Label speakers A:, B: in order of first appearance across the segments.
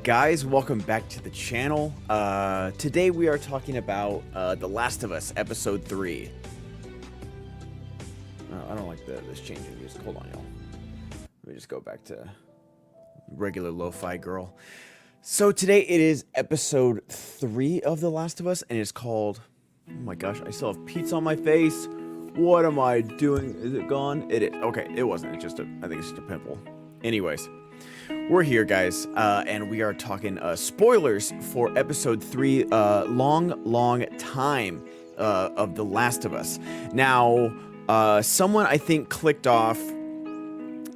A: guys, welcome back to the channel. Today we are talking about The Last of Us Episode 3. I don't like this changing music. Hold on, y'all. Let me just go back to regular lo-fi girl. So today it is Episode 3 of The Last of Us, and it's called... Oh my gosh, I still have pizza on my face. What am I doing? Is it gone? It is. Okay, it wasn't. It's just I think it's just a pimple. Anyways. We're here, guys, and we are talking spoilers for Episode 3, long time of The Last of Us. Now, someone, I think, clicked off.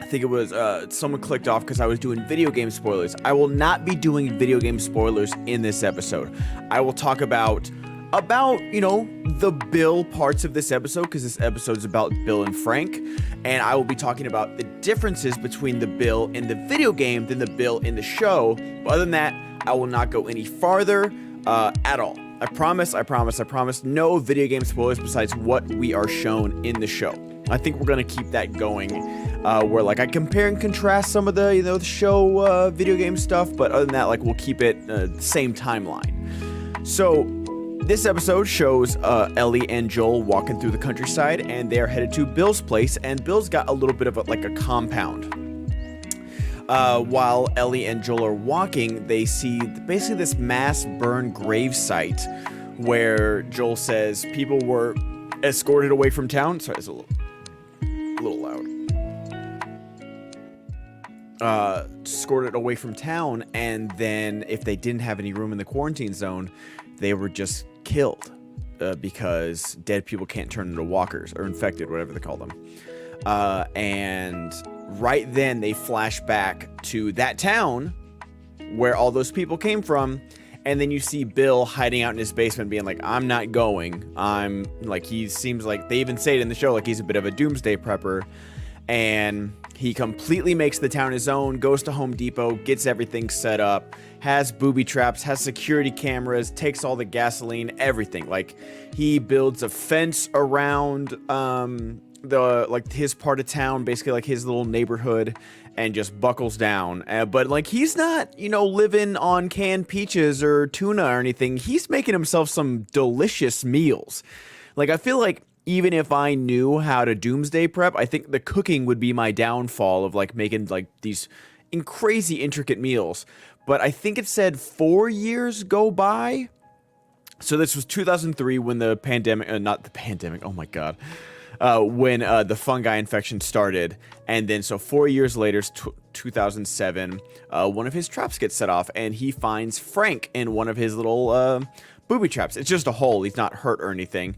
A: I think it was someone clicked off because I was doing video game spoilers. I will not be doing video game spoilers in this episode. I will talk about you know, the Bill parts of this episode, because this episode is about Bill and Frank, and I will be talking about the differences between the Bill in the video game than the Bill in the show. But other than that, I will not go any farther at all. I promise, no video game spoilers besides what we are shown in the show. I think we're gonna keep that going, where like I compare and contrast some of the, you know, the show video game stuff, but other than that, like we'll keep it same timeline. So this episode shows Ellie and Joel walking through the countryside, and they're headed to Bill's place, and Bill's got a little bit of like a compound. While Ellie and Joel are walking, they see basically this mass burn grave site where Joel says people were escorted away from town. Sorry, it's a little loud. Escorted away from town, and then if they didn't have any room in the quarantine zone, they were just killed because dead people can't turn into walkers or infected, whatever they call them. And right then they flash back to that town where all those people came from. And then you see Bill hiding out in his basement being like, I'm not going. I'm like, he seems like, they even say it in the show, like he's a bit of a doomsday prepper. And he completely makes the town his own, goes to Home Depot, gets everything set up, has booby traps, has security cameras, takes all the gasoline, everything. Like, he builds a fence around his part of town, basically like his little neighborhood, and just buckles down. But like, he's not, you know, living on canned peaches or tuna or anything. He's making himself some delicious meals. Like, I feel like even if I knew how to doomsday prep, I think the cooking would be my downfall of like making like these crazy intricate meals. But I think it said 4 years go by. So this was 2003 when the pandemic, not the pandemic, oh my God. When the fungi infection started. And then so 4 years later, 2007, one of his traps gets set off, and he finds Frank in one of his little booby traps. It's just a hole. He's not hurt or anything.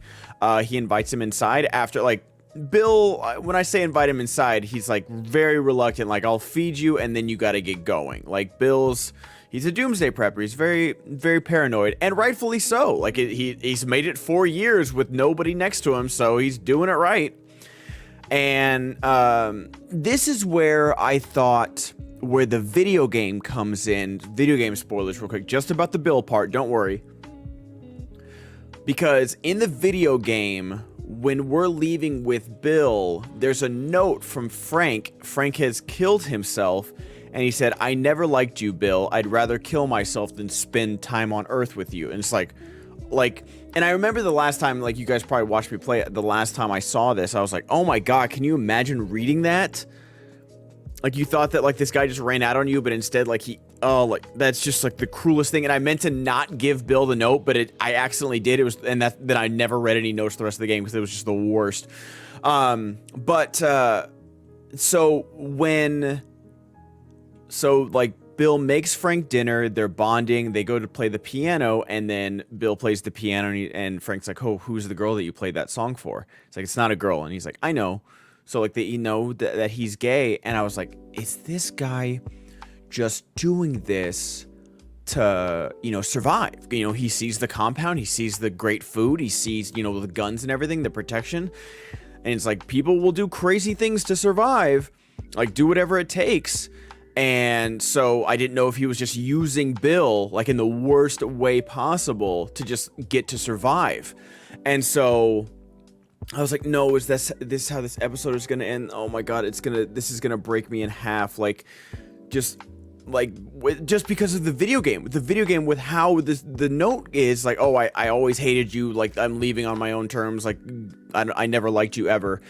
A: He invites him inside after, like, Bill, when I say invite him inside, he's like very reluctant, like, I'll feed you and then you gotta get going. Like, he's a doomsday prepper. He's very, very paranoid, and rightfully so. Like, he's made it 4 years with nobody next to him, so he's doing it right. And this is where I thought where the video game comes in. Video game spoilers real quick, just about the Bill part, don't worry. Because in the video game, when we're leaving with Bill, there's a note from Frank. Frank has killed himself, and he said, I never liked you, Bill. I'd rather kill myself than spend time on Earth with you. And it's like, and I remember the last time, like, you guys probably watched me play it, the last time I saw this, I was like, oh my God, can you imagine reading that? Like, you thought that, like, this guy just ran out on you, but instead, like, that's just, like, the cruelest thing. And I meant to not give Bill the note, but I accidentally did. Then I never read any notes the rest of the game because it was just the worst. So, like, Bill makes Frank dinner, they're bonding, they go to play the piano, and then Bill plays the piano, and Frank's like, oh, who's the girl that you played that song for? It's like, it's not a girl. And he's like, I know. So, like, you know that he's gay, and I was like, is this guy just doing this to, you know, survive? You know, he sees the compound, he sees the great food, he sees, you know, the guns and everything, the protection, and it's like, people will do crazy things to survive, like, do whatever it takes. And so I didn't know if he was just using Bill, like, in the worst way possible to just get to survive. And so I was like, no, is this how this episode is gonna end? Oh my God, this is gonna break me in half. Like, just just because of the video game with how the note is like, oh, I always hated you, like I'm leaving on my own terms, like I never liked you ever.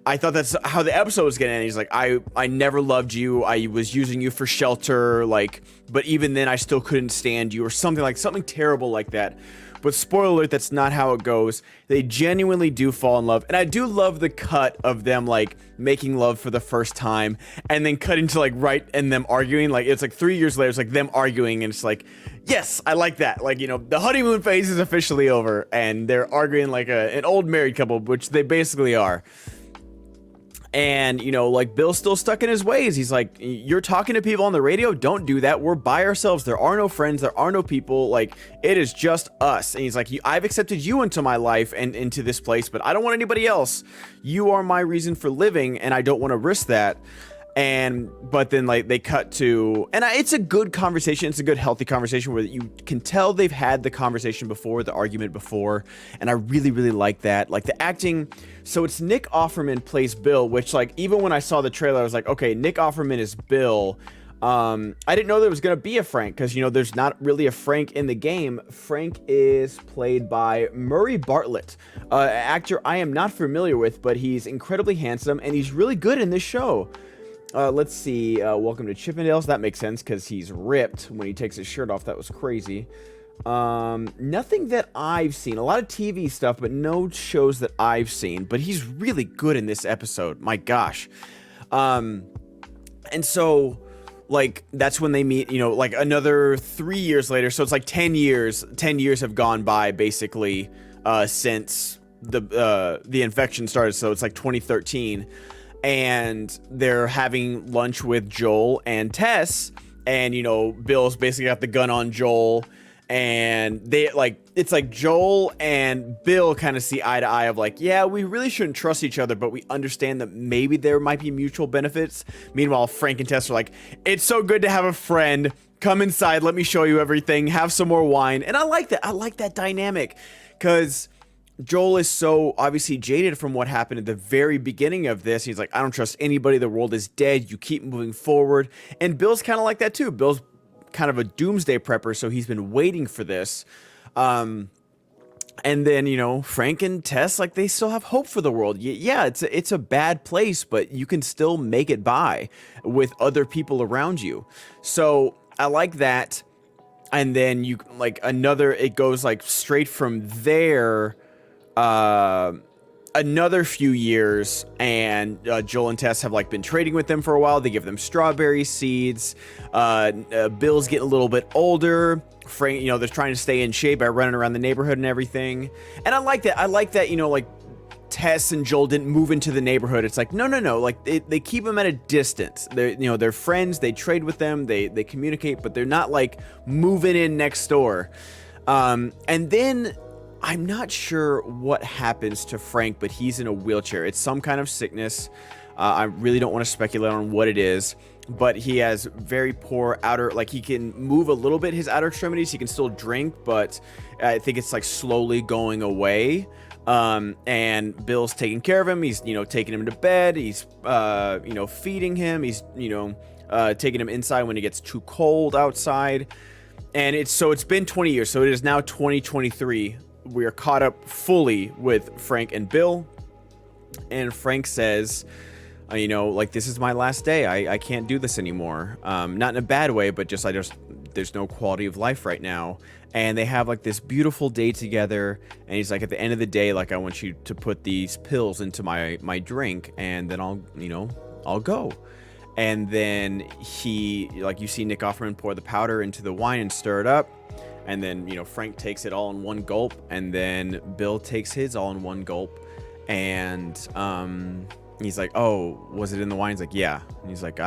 A: I thought that's how the episode was gonna end. He's like, I never loved you, I was using you for shelter, like, but even then I still couldn't stand you, or something terrible like that. But spoiler alert, that's not how it goes. They genuinely do fall in love. And I do love the cut of them like making love for the first time and then cutting to like right and them arguing. Like it's like 3 years later, it's like them arguing and it's like, yes, I like that. Like, you know, the honeymoon phase is officially over and they're arguing like an old married couple, which they basically are. And, you know, like Bill's still stuck in his ways. He's like, you're talking to people on the radio. Don't do that. We're by ourselves. There are no friends. There are no people. Like, it is just us. And he's like, I've accepted you into my life and into this place, but I don't want anybody else. You are my reason for living, and I don't want to risk that. But then like they cut to, and it's a good conversation. It's a good, healthy conversation where you can tell they've had the conversation before, the argument before. And I really, really like that. Like the acting. So it's Nick Offerman plays Bill, which like, even when I saw the trailer, I was like, okay, Nick Offerman is Bill. I didn't know there was going to be a Frank because, you know, there's not really a Frank in the game. Frank is played by Murray Bartlett, an actor I am not familiar with, but he's incredibly handsome and he's really good in this show. Let's see. Welcome to Chippendales. That makes sense because he's ripped when he takes his shirt off. That was crazy. Nothing that I've seen. A lot of TV stuff, but no shows that I've seen. But he's really good in this episode. My gosh. And so, like, that's when they meet, you know, like another 3 years later. So it's like 10 years. 10 years have gone by, basically, since the infection started. So it's like 2013. And they're having lunch with Joel and Tess, and you know, Bill's basically got the gun on Joel, and they like, it's like Joel and Bill kind of see eye to eye of like, yeah, we really shouldn't trust each other, but we understand that maybe there might be mutual benefits. Meanwhile, Frank and Tess are like, it's so good to have a friend. Come inside, let me show you everything, have some more wine. And I like that. I like that dynamic because Joel is so obviously jaded from what happened at the very beginning of this. He's like, I don't trust anybody. The world is dead. You keep moving forward. And Bill's kind of like that too. Bill's kind of a doomsday prepper, so he's been waiting for this. And then, you know, Frank and Tess, like, they still have hope for the world. Yeah, it's a bad place, but you can still make it by with other people around you. So I like that. And then you like it goes like straight from there. Another few years, and Joel and Tess have like been trading with them for a while. They give them strawberry seeds. Bill's getting a little bit older. Frank, you know, they're trying to stay in shape by running around the neighborhood and everything. And I like that. I like that, you know, like Tess and Joel didn't move into the neighborhood. It's like, no. Like they keep them at a distance. They're, you know, they're friends. They trade with them. They communicate, but they're not like moving in next door. And then I'm not sure what happens to Frank, but he's in a wheelchair. It's some kind of sickness. I really don't want to speculate on what it is, but he has very poor outer, like he can move a little bit his outer extremities. He can still drink, but I think it's like slowly going away. And Bill's taking care of him. He's, you know, taking him to bed. He's, you know, feeding him. He's, you know, taking him inside when it gets too cold outside. And it's been 20 years. So it is now 2023. We are caught up fully with Frank and Bill, and Frank says, you know, like, this is my last day. I can't do this anymore. Not in a bad way, but just there's no quality of life right now. And they have like this beautiful day together, and he's like, at the end of the day, like, I want you to put these pills into my drink, and then I'll go. And then he, like, you see Nick Offerman pour the powder into the wine and stir it up. And then, you know, Frank takes it all in one gulp, and then Bill takes his all in one gulp. And he's like, oh, was it in the wine? He's like, yeah. And he's like,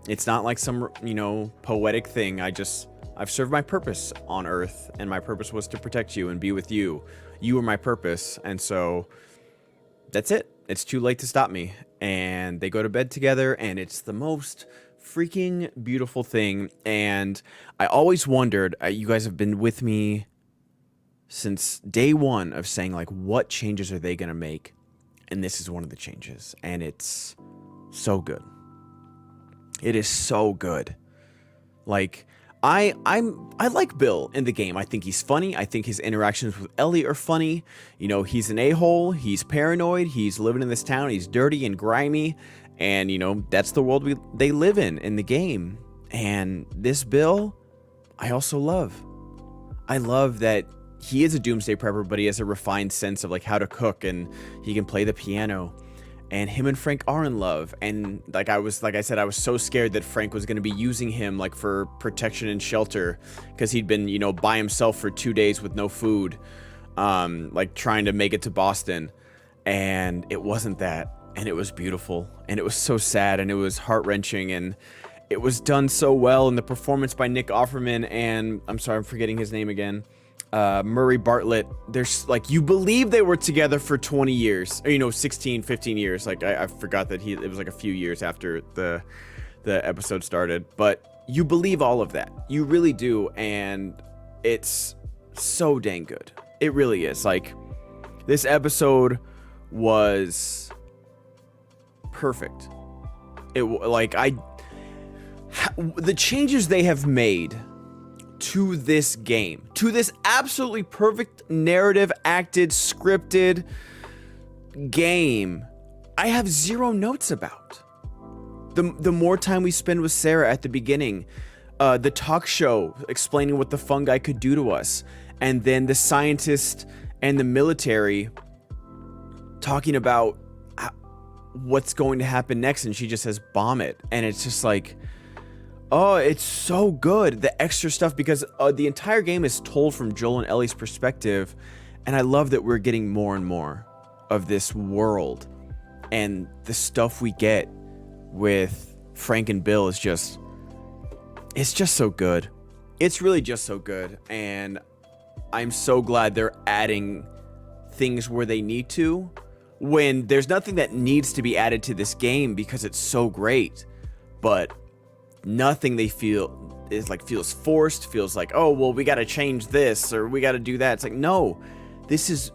A: it's not like some, you know, poetic thing. I've served my purpose on Earth, and my purpose was to protect you and be with you. You were my purpose. And so that's it. It's too late to stop me. And they go to bed together, and it's the most freaking beautiful thing. And I always wondered, you guys have been with me since day one of saying, like, what changes are they gonna make? And this is one of the changes, and it's so good. It is so good. Like, I like Bill in the game. I think he's funny. I think his interactions with Ellie are funny. You know, he's an a-hole. He's paranoid. He's living in this town. He's dirty and grimy, and you know that's the world they live in the game. And this Bill, I also love. I love that he is a doomsday prepper, but he has a refined sense of like how to cook, and he can play the piano. And him and Frank are in love. And like I said, I was so scared that Frank was going to be using him like for protection and shelter, because he'd been, you know, by himself for 2 days with no food, like trying to make it to Boston. And it wasn't that. And it was beautiful. And it was so sad, and it was heart-wrenching, and it was done so well. And the performance by Nick Offerman and, I'm sorry, I'm forgetting his name again, Murray Bartlett, there's like, you believe they were together for 20 years, or, you know, 16, 15 years. Like I forgot that it was like a few years after the episode started, but you believe all of that. You really do. And it's so dang good. It really is. Like, this episode was perfect. The changes they have made to this game, to this absolutely perfect narrative, acted, scripted game, I have zero notes about. The more time we spend with Sarah at the beginning, the talk show explaining what the fungi could do to us, and then the scientist and the military talking about what's going to happen next, and she just says bomb it, and it's just like, oh, it's so good. The extra stuff, because the entire game is told from Joel and Ellie's perspective, and I love that we're getting more and more of this world, and the stuff we get with Frank and Bill is just, it's just so good. It's really just so good, and I'm so glad they're adding things where they need to, when there's nothing that needs to be added to this game because it's so great, but nothing they feel is like feels forced, feels like, oh well, we got to change this or we got to do that. It's like, no, this is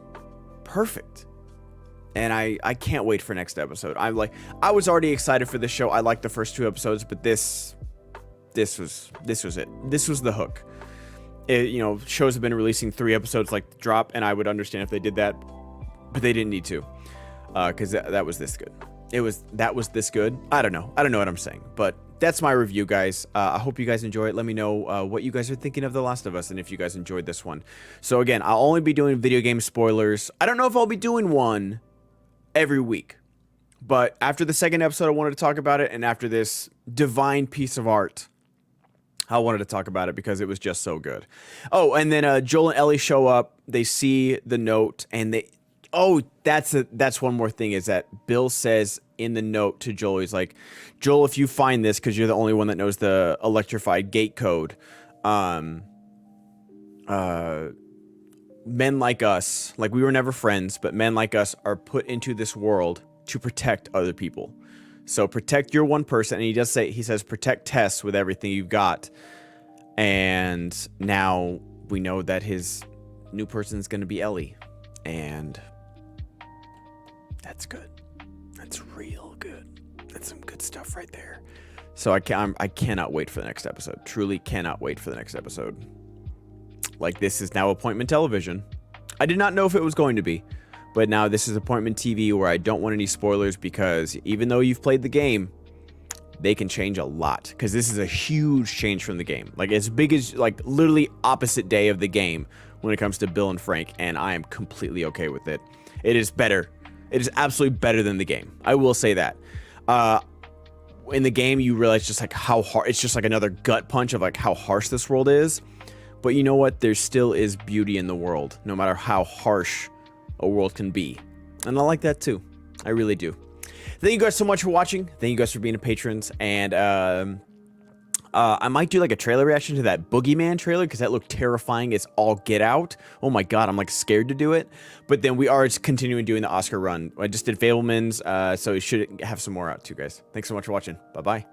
A: perfect, and I can't wait for next episode. I was already excited for this show. I liked the first 2 episodes, but this was it. This was the hook. You know, shows have been releasing 3 episodes like Drop, and I would understand if they did that, but they didn't need to, because that was this good. That was this good. I don't know what I'm saying, but that's my review, guys. I hope you guys enjoy it. Let me know what you guys are thinking of The Last of Us, and if you guys enjoyed this one. So again, I'll only be doing video game spoilers. I don't know if I'll be doing one every week, but after the second episode, I wanted to talk about it, and after this divine piece of art, I wanted to talk about it because it was just so good. Oh, and then Joel and Ellie show up. They see the note, and they... Oh, that's one more thing, is that Bill says in the note to Joel, he's like, Joel, if you find this, because you're the only one that knows the electrified gate code, men like us, like we were never friends, but men like us are put into this world to protect other people. So protect your one person. And he says, protect Tess with everything you've got. And now we know that his new person is going to be Ellie. And that's good. That's real good. That's some good stuff right there. So I cannot wait for the next episode. Truly cannot wait for the next episode. Like, this is now appointment television. I did not know if it was going to be, but now this is appointment TV where I don't want any spoilers, because even though you've played the game, they can change a lot, because this is a huge change from the game. Like, as big as, like, literally opposite day of the game when it comes to Bill and Frank, and I am completely okay with it. It is better. It is absolutely better than the game. I will say that. In the game, you realize just like how hard, it's just like another gut punch of like how harsh this world is. But you know what? There still is beauty in the world, no matter how harsh a world can be. And I like that too. I really do. Thank you guys so much for watching. Thank you guys for being patrons. And I might do like a trailer reaction to that Boogeyman trailer, because that looked terrifying as all get out. Oh my god, I'm like scared to do it. But then we are continuing doing the Oscar run. I just did Fablemans, so we should have some more out too, guys. Thanks so much for watching. Bye-bye.